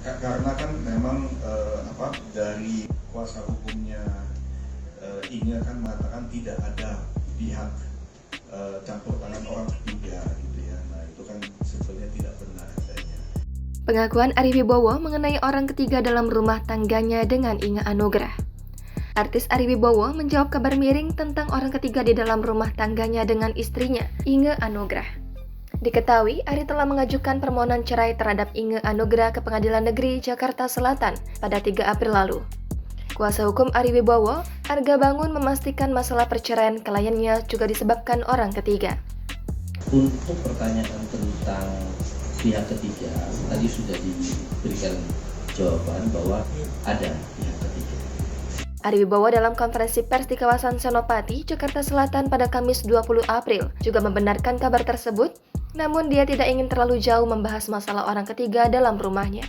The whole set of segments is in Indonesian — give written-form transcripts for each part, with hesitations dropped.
Karena kan memang dari kuasa hukumnya Inge kan mengatakan tidak ada pihak campur tangan orang ketiga gitu ya. Nah itu kan sebetulnya tidak benar adanya. Pengakuan Ari Wibowo mengenai orang ketiga dalam rumah tangganya dengan Inge Anugrah. Artis Ari Wibowo menjawab kabar miring tentang orang ketiga di dalam rumah tangganya dengan istrinya, Inge Anugrah. Diketahui, Ari telah mengajukan permohonan cerai terhadap Inge Anugrah ke Pengadilan Negeri Jakarta Selatan pada 3 April lalu. Kuasa hukum Ari Wibowo, Arga Bangun, memastikan masalah perceraian kliennya juga disebabkan orang ketiga. Untuk pertanyaan tentang pihak ketiga, tadi sudah diberikan jawaban bahwa ada pihak ketiga. Ari Wibowo dalam konferensi pers di kawasan Senopati, Jakarta Selatan pada Kamis 20 April juga membenarkan kabar tersebut, namun dia tidak ingin terlalu jauh membahas masalah orang ketiga dalam rumahnya.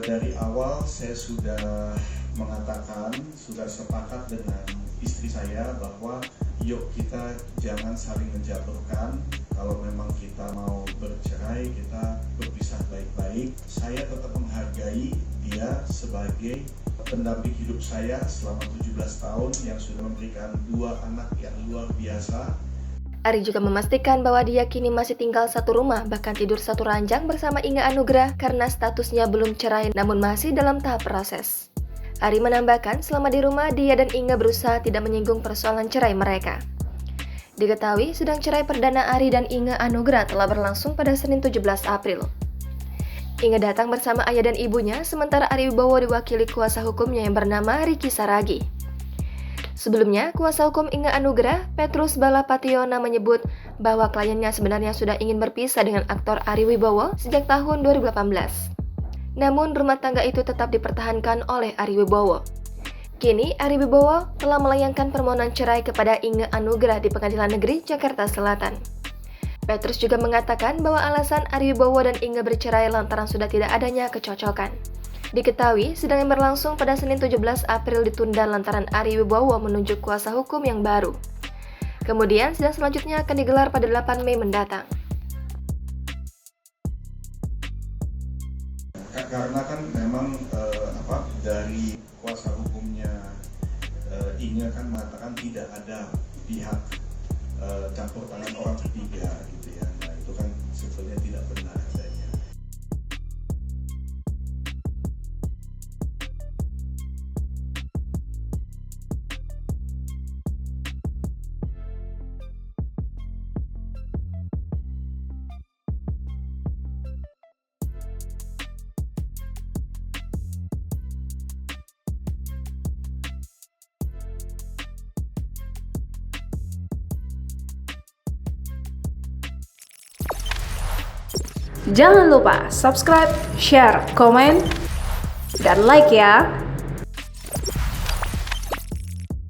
Dari awal saya sudah mengatakan, sudah sepakat dengan istri saya bahwa yuk kita jangan saling menjatuhkan. Kalau memang kita mau bercerai, kita berpisah baik-baik. Saya tetap menghargai dia sebagai pendamping hidup saya selama 17 tahun yang sudah memberikan 2 anak yang luar biasa. Ari juga memastikan bahwa dia kini masih tinggal satu rumah, bahkan tidur satu ranjang bersama Inge Anugrah karena statusnya belum cerai namun masih dalam tahap proses. Ari menambahkan selama di rumah dia dan Inge berusaha tidak menyinggung persoalan cerai mereka. Diketahui sidang cerai perdana Ari dan Inge Anugrah telah berlangsung pada Senin 17 April. Inge datang bersama ayah dan ibunya, sementara Ari Wibowo diwakili kuasa hukumnya yang bernama Ricky Saragi. Sebelumnya, kuasa hukum Inge Anugrah, Petrus Balapationa, menyebut bahwa kliennya sebenarnya sudah ingin berpisah dengan aktor Ari Wibowo sejak tahun 2018. Namun, rumah tangga itu tetap dipertahankan oleh Ari Wibowo. Kini, Ari Wibowo telah melayangkan permohonan cerai kepada Inge Anugrah di Pengadilan Negeri Jakarta Selatan. Petrus juga mengatakan bahwa alasan Ari Wibowo dan Inge bercerai lantaran sudah tidak adanya kecocokan. Diketahui, sidang yang berlangsung pada Senin 17 April ditunda lantaran Ari Wibowo menunjuk kuasa hukum yang baru. Kemudian, sidang selanjutnya akan digelar pada 8 Mei mendatang. Karena kan memang dari kuasa hukumnya Inge kan mengatakan tidak ada pihak campur tangan orang ketiga gitu ya. Nah itu kan sebetulnya tidak benar adanya. Jangan lupa subscribe, share, komen, dan like ya.